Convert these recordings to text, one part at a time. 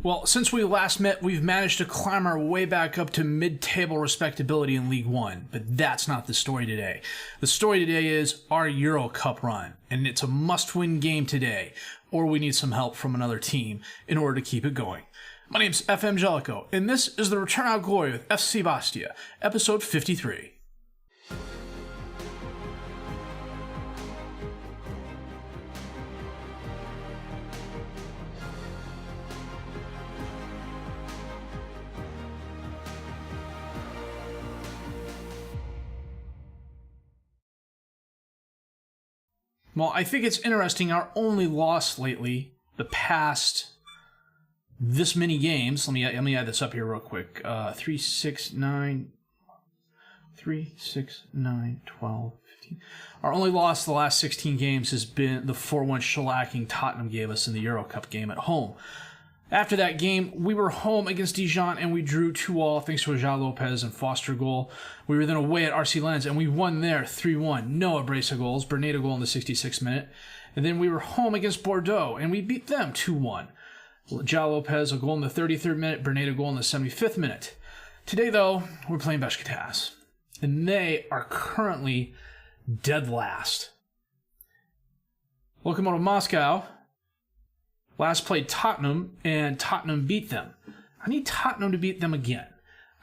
Well, since we last met, we've managed to climb our way back up to mid-table respectability in League One, but that's not the story today. The story today is our Euro Cup run, and it's a must-win game today, or we need some help from another team in order to keep it going. My name's FM19, and this is the Return of Gloria with FC Bastia, episode 53. Well, I think it's interesting, our only loss lately, the past this many games, let me add this up here real quick, 3, 6, 9, 12, 15. Our only loss the last 16 games has been the 4-1 shellacking Tottenham gave us in the Euro Cup game at home. After that game, we were home against Dijon and we drew 2-2 thanks to a João Lopez and Foster goal. We were then away at RC Lens and we won there 3-1. No Abresa goals, Bernat goal in the 66th minute. And then we were home against Bordeaux and we beat them 2-1. João Lopez a goal in the 33rd minute, Bernat a goal in the 75th minute. Today though, we're playing Beskitas. And they are currently dead last. Lokomotiv Moscow last played Tottenham, and Tottenham beat them. I need Tottenham to beat them again.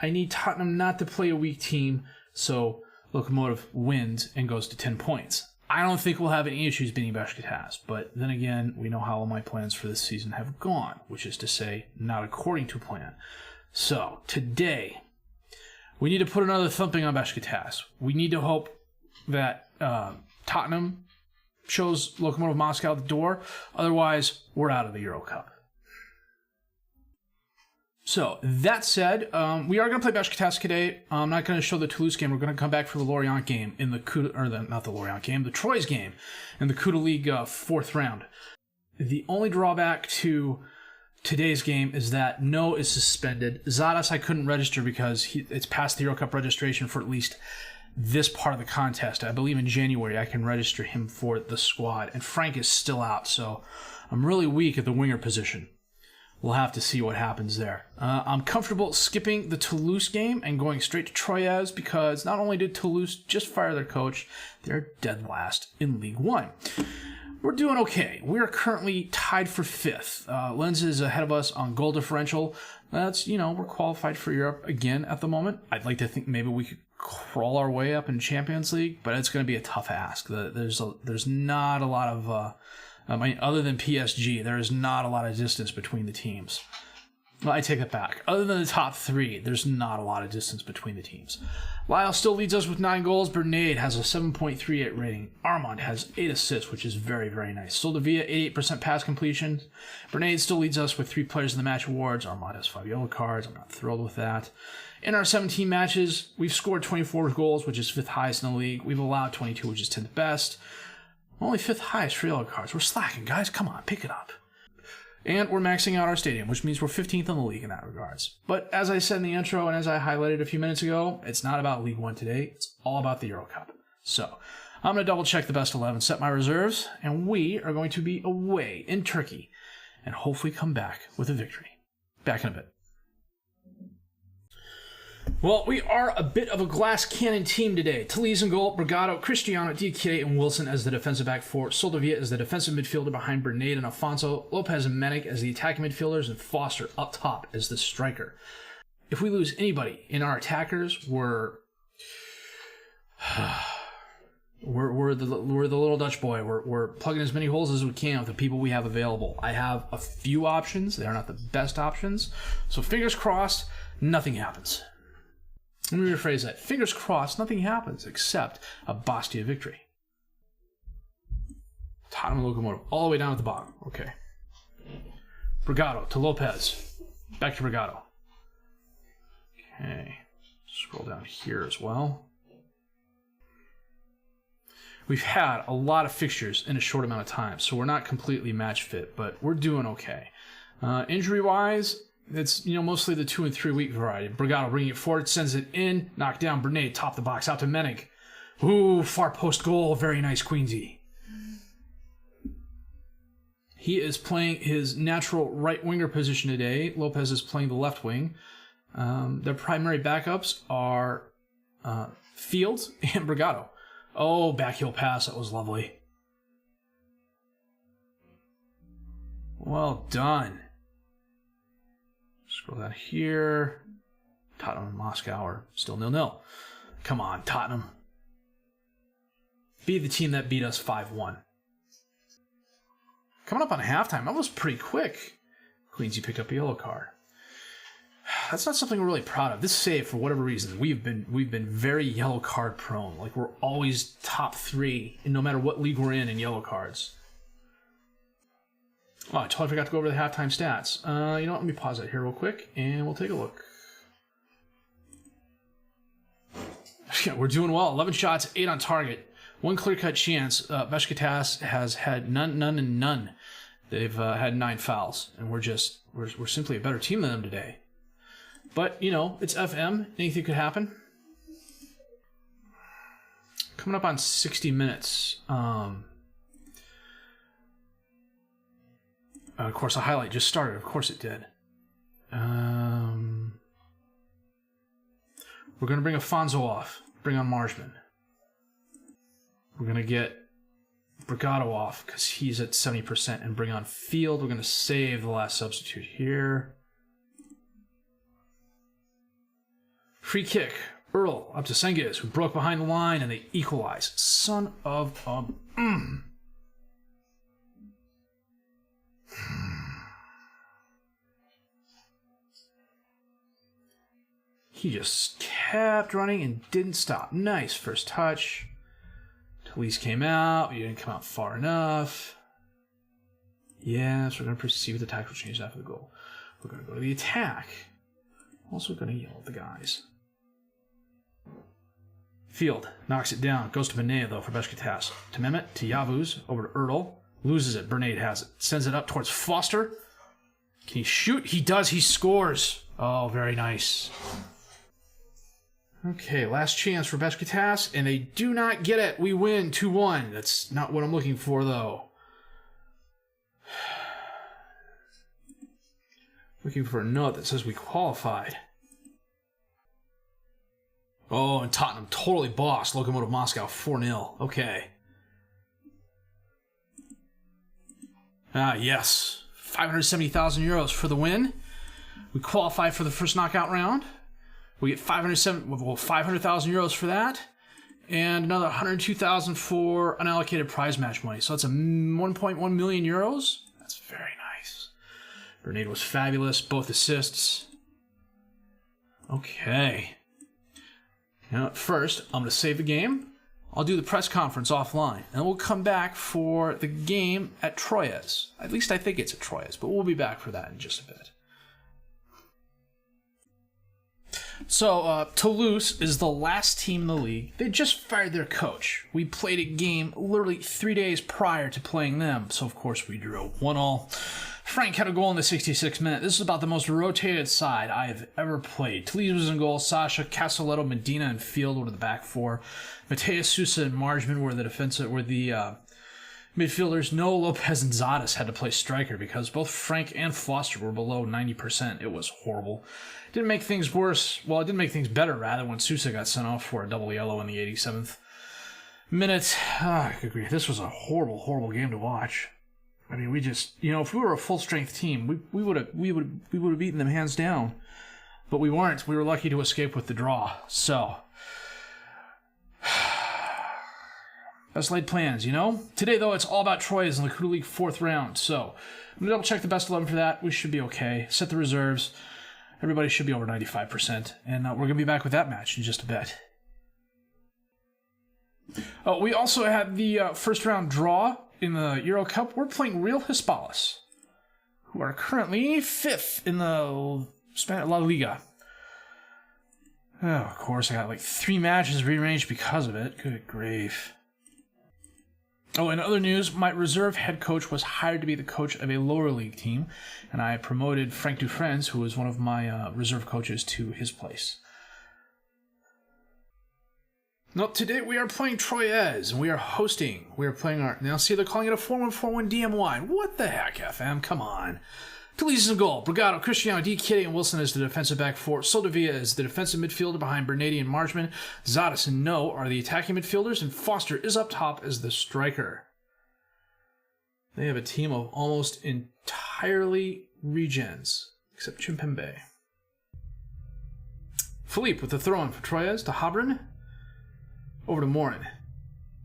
I need Tottenham not to play a weak team, so Lokomotiv wins and goes to 10 points. I don't think we'll have any issues beating Beskitas, but then again, we know how all my plans for this season have gone, which is to say, not according to plan. So, today, we need to put another thumping on Beskitas. We need to hope that Tottenham shows Lokomotiv Moscow the door. Otherwise, we're out of the Euro Cup. So, that said, we are going to play Beskitas today. I'm not going to show the Toulouse game. We're going to come back for the Lorient game in the the Troyes game in the Coupe Ligue fourth round. The only drawback to today's game is that No is suspended. Zadas I couldn't register because it's past the Euro Cup registration for at least this part of the contest. I believe in January I can register him for the squad, and Frank is still out, so I'm really weak at the winger position. We'll have to see what happens there. I'm comfortable skipping the Toulouse game and going straight to Troyes because not only did Toulouse just fire their coach, they're dead last in League One. We're doing okay. We are currently tied for 5th. Lens is ahead of us on goal differential. That's, we're qualified for Europe again at the moment. I'd like to think maybe we could crawl our way up in Champions League, but it's going to be a tough ask. There's not a lot of, other than PSG, there is not a lot of distance between the teams. Well, I take it back. Other than the top 3, there's not a lot of distance between the teams. Lyle still leads us with 9 goals. Bernat has a 7.38 rating. Armand has 8 assists, which is very, very nice. Soldevilla, 88% pass completion. Bernat still leads us with 3 Players of the Match awards. Armand has 5 yellow cards. I'm not thrilled with that. In our 17 matches, we've scored 24 goals, which is 5th highest in the league. We've allowed 22, which is 10th best. Only 5th highest for yellow cards. We're slacking, guys. Come on, pick it up. And we're maxing out our stadium, which means we're 15th in the league in that regards. But as I said in the intro and as I highlighted a few minutes ago, it's not about League One today. It's all about the Euro Cup. So I'm going to double check the best 11, set my reserves, and we are going to be away in Turkey and hopefully come back with a victory. Back in a bit. Well, we are a bit of a glass cannon team today. Talise in goal, Brigado, Cristiano, Diakite, and Wilson as the defensive back four. Soldevilla as the defensive midfielder behind Bernat and Afonso. Lopez and Menek as the attacking midfielders, and Foster up top as the striker. If we lose anybody in our attackers, we're the little Dutch boy. We're plugging as many holes as we can with the people we have available. I have a few options. They are not the best options. So fingers crossed, nothing happens. Let me rephrase that. Fingers crossed, nothing happens except a Bastia victory. Tottenham Lokomotiv, all the way down at the bottom. Okay. Brigado to Lopez. Back to Brigado. Okay. Scroll down here as well. We've had a lot of fixtures in a short amount of time, so we're not completely match fit, but we're doing okay. Injury-wise, it's mostly the 2 and 3 week variety. Brigado bringing it forward, sends it in, knocked down Bernat, top the box, out to Menek. Ooh, far post goal, very nice Queensy. He is playing his natural right winger position today. Lopez is playing the left wing. Their primary backups are Fields and Brigado. Oh, backheel pass. That was lovely. Well done. Scroll down here. Tottenham and Moscow are still 0-0. Come on, Tottenham. Be the team that beat us 5-1. Coming up on halftime, that was pretty quick. Queensy picked up a yellow card. That's not something we're really proud of. This save, for whatever reason, we've been very yellow card prone. Like, we're always top 3, and no matter what league we're in yellow cards. Oh, I totally forgot to go over the halftime stats. You know what? Let me pause it here real quick, and we'll take a look. Yeah, we're doing well. 11 shots, 8 on target. 1 clear-cut chance. Beskitas has had none, and none. They've had 9 fouls, and we're simply a better team than them today. But, you know, it's FM. Anything could happen. Coming up on 60 minutes. Of course, a highlight just started. Of course it did. We're going to bring Afonso off. Bring on Marshman. We're going to get Brigado off because he's at 70% and bring on Field. We're going to save the last substitute here. Free kick. Earl up to Sengiz, who broke behind the line, and they equalize. Son of a... He just kept running and didn't stop. Nice first touch. Talise came out. He didn't come out far enough. Yes, we're going to proceed with the tactical change after the goal. We're going to go to the attack. Also going to yell at the guys. Field knocks it down. Goes to Benea, though, for Beskitas. To Mehmet, to Yavuz, over to Erdl. Loses it. Bernade has it. Sends it up towards Foster. Can he shoot? He does. He scores. Oh, very nice. Okay, last chance for Beskitas, and they do not get it. We win 2-1. That's not what I'm looking for, though. Looking for a note that says we qualified. Oh, and Tottenham totally bossed Lokomotiv Moscow 4-0. Okay. Ah, yes. 570,000 euros for the win. We qualify for the first knockout round. We get 500,000 euros for that, and another 102,000 for unallocated prize match money. So that's a 1.1 million euros. That's very nice. Bernade was fabulous, both assists. Okay. Now, first, I'm going to save the game. I'll do the press conference offline, and we'll come back for the game at Troyes. At least I think it's at Troyes, but we'll be back for that in just a bit. So, Toulouse is the last team in the league. They just fired their coach. We played a game literally 3 days prior to playing them, so of course we drew 1-1. Frank had a goal in the 66th minute. This is about the most rotated side I have ever played. Toulouse was in goal. Sasha, Castelletto, Medina, and Field were the back four. Mateus Sousa and Marjman were the midfielders. No, Lopez and Zadas had to play striker because both Frank and Foster were below 90%. It was horrible. Didn't make things worse. Well, it didn't make things better, rather, when Sousa got sent off for a double yellow in the 87th minute. I agree. This was a horrible, horrible game to watch. I mean, we just, if we were a full-strength team, we would have beaten them hands down. But we weren't. We were lucky to escape with the draw. So, best laid plans, Today, though, it's all about Troyes in the Coupe League 4th round. So, I'm going to double-check the best 11 for that. We should be okay. Set the reserves. Everybody should be over 95%. And we're going to be back with that match in just a bit. We also had the first-round draw in the Euro Cup. We're playing Real Hispalis, who are currently 5th in the La Liga. Oh, of course, I got like 3 matches rearranged because of it. Good grief. Oh, in other news, my reserve head coach was hired to be the coach of a lower league team, and I promoted Frank Dufresne, who was one of my reserve coaches, to his place. No, today we are playing Troyes, and we are hosting. We are playing our... Now, see, they're calling it a 4-1-4-1 DMY. What the heck, FM? Come on. Talese in goal. Brigado, Cristiano, D. Kitty, and Wilson as the defensive back four. Soldevilla is the defensive midfielder behind Bernardi and Marchman. Zadis and No are the attacking midfielders, and Foster is up top as the striker. They have a team of almost entirely regens, except Chimpembe. Philippe with the throw-in for Troyes to Habrin. Over to Morin.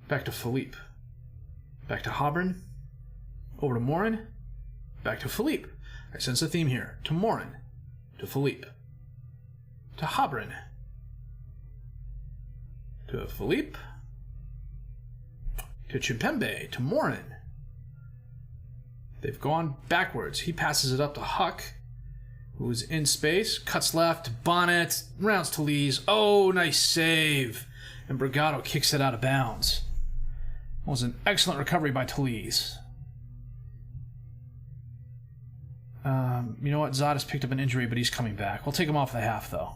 Back to Philippe. Back to Habrin. Over to Morin. Back to Philippe. I sense a theme here. To Morin. To Philippe. To Habrin. To Philippe. To Chimpembe. To Morin. They've gone backwards. He passes it up to Huck, who's in space. Cuts left. Bonnet. Rounds to Lees. Oh, nice save. And Brigado kicks it out of bounds. It was an excellent recovery by Talese. You know what? Zadis picked up an injury, but he's coming back. We'll take him off the half, though.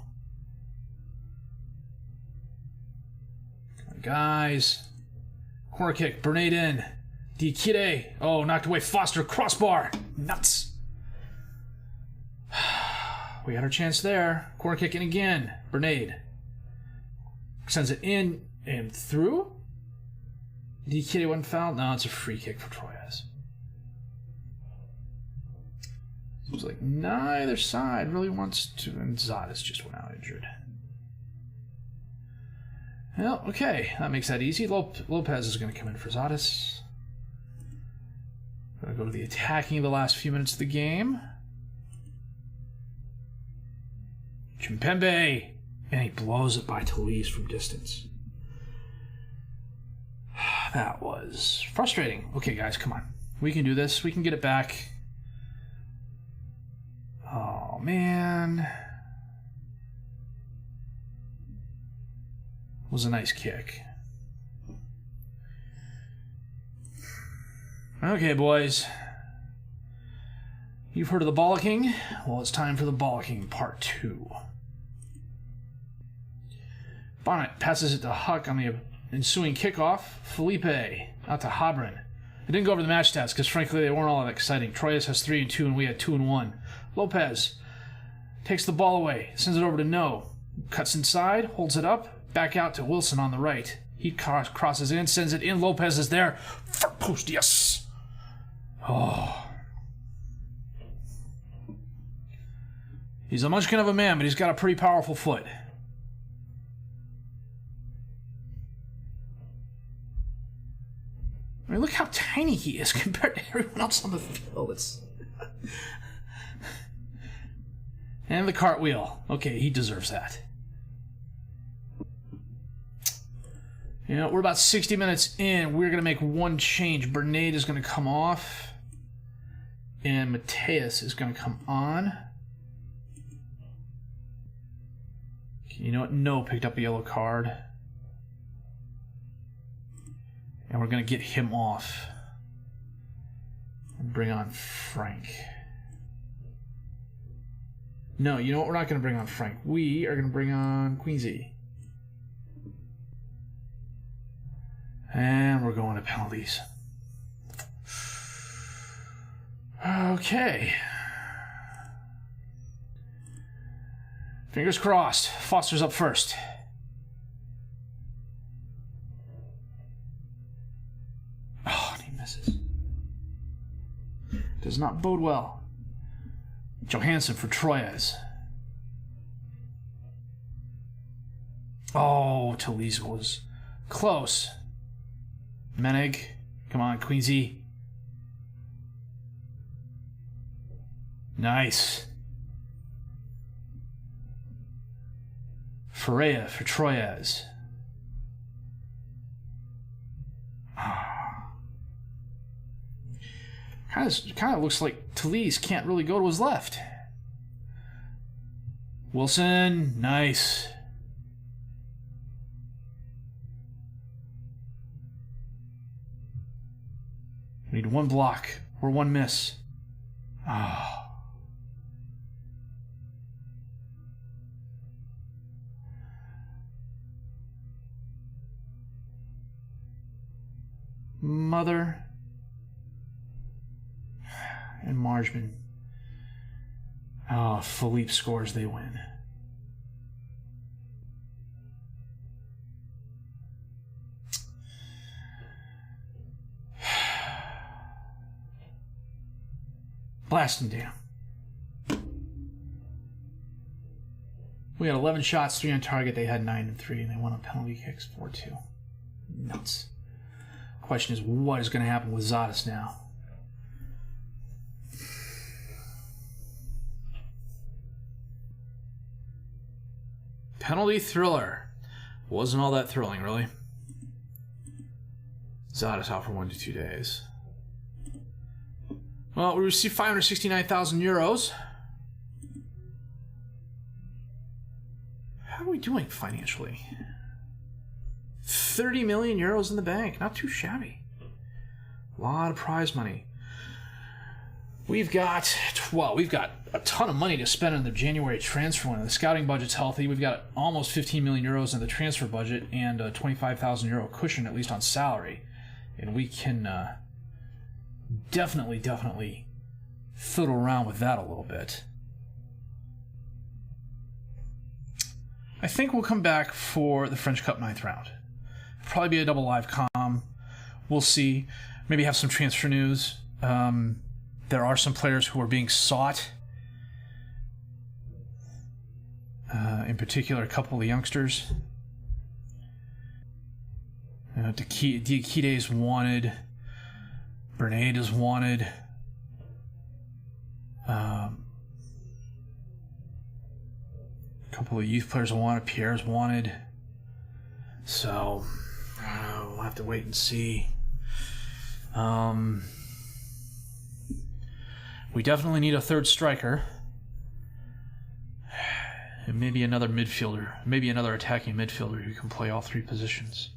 Come on, guys. Corner kick. Bernade in. Dikide. Oh, knocked away. Foster. Crossbar. Nuts. We had our chance there. Corner kick in again. Bernade. Sends it in and through. DK wasn't fouled. No, it's a free kick for Troyes. Seems like neither side really wants to. And Zadis just went out injured. Well, okay. That makes that easy. Lopez is going to come in for Zadis. Going to go to the attacking of the last few minutes of the game. Chimpembe. And he blows it by Talese from distance. That was frustrating. Okay, guys, come on. We can do this. We can get it back. Oh, man. It was a nice kick. Okay, boys. You've heard of the bollocking? Well, it's time for the bollocking part 2. Bonnet passes it to Huck on the ensuing kickoff. Felipe out to Habrin. It didn't go over the match stats because, frankly, they weren't all that exciting. Troyes has 3 and 2, and we had 2 and 1. Lopez takes the ball away, sends it over to No. Cuts inside, holds it up, back out to Wilson on the right. He crosses in, sends it in. Lopez is there. Far post, yes. Oh. He's a munchkin of a man, but he's got a pretty powerful foot. I mean, look how tiny he is compared to everyone else on the field. It's... And the cartwheel. Okay, he deserves that. You know, we're about 60 minutes in. We're going to make one change. Bernade is going to come off. And Mateus is going to come on. You know what? No picked up a yellow card. And we're going to get him off. And bring on Frank. No, you know what? We're not going to bring on Frank. We are going to bring on Queensy. And we're going to penalties. Okay. Fingers crossed. Foster's up first. Oh, and he misses. Does not bode well. Johansson for Troyes. Oh, Talese was close. Menig. Come on, Queensy. Nice. Ferreira for Troyes. Kind of looks like Talese can't really go to his left. Wilson, nice. We need one block or one miss. Oh. Mother and Marjman. Oh, Philippe scores, they win. Blast them down. We had 11 shots, 3 on target. They had 9 and 3, and they won on penalty kicks 4-2. Nuts. Question is, what is going to happen with Zadis now? Penalty thriller. Wasn't all that thrilling, really. Zadis out for 1 to 2 days. Well, we received 569,000 euros. How are we doing financially? 30 million euros in the bank. Not too shabby. A lot of prize money. We've got a ton of money to spend on the January transfer window. The scouting budget's healthy. We've got almost 15 million euros in the transfer budget and a 25,000 euro cushion, at least on salary. And we can definitely fiddle around with that a little bit. I think we'll come back for the French Cup 9th round. Probably be a double live comm. We'll see. Maybe have some transfer news. There are some players who are being sought. In particular, a couple of the youngsters. Diakite is wanted. Bernade is wanted. A couple of youth players are wanted. Pierre's wanted. So, we'll have to wait and see. We definitely need a third striker. And maybe another midfielder. Maybe another attacking midfielder who can play all 3 positions.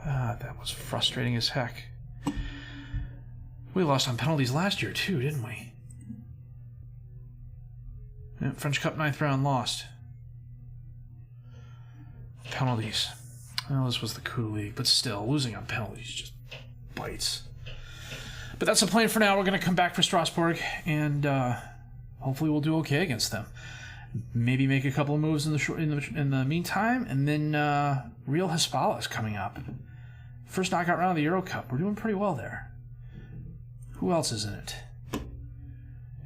That was frustrating as heck. We lost on penalties last year too, didn't we? Yeah, French Cup 9th round lost. Penalties. Well, this was the Coupe League, but still, losing on penalties just bites. But that's the plan for now. We're going to come back for Strasbourg, and hopefully we'll do okay against them. Maybe make a couple of moves in the meantime, and then Real Hispala is coming up. First knockout round of the Euro Cup. We're doing pretty well there. Who else is in it?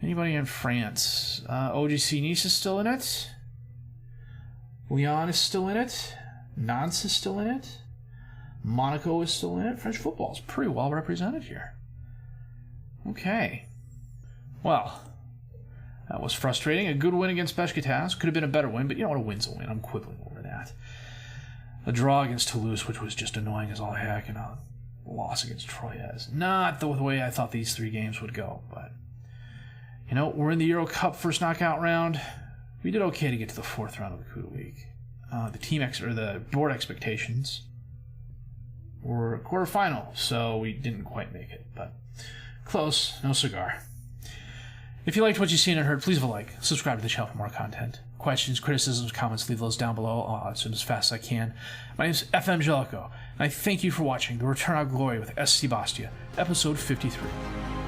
Anybody in France? OGC Nice is still in it. Lyon is still in it. Nantes is still in it. Monaco is still in it. French football is pretty well represented here. Okay. Well, that was frustrating. A good win against Beskitas. Could have been a better win, but you know what? A win's a win. I'm quibbling over that. A draw against Toulouse, which was just annoying as all heck, and a loss against Troyes. Not the way I thought these 3 games would go, but you know, we're in the Euro Cup first knockout round. We did okay to get to the 4th round of the Coupe League. The board expectations were quarterfinal, so we didn't quite make it, but close. No cigar. If you liked what you've seen and heard, please leave a like, subscribe to the channel for more content. Questions, criticisms, comments, leave those down below as soon as fast as I can. My name is FM19, and I thank you for watching The Return of Gloria with SC Bastia, episode 53.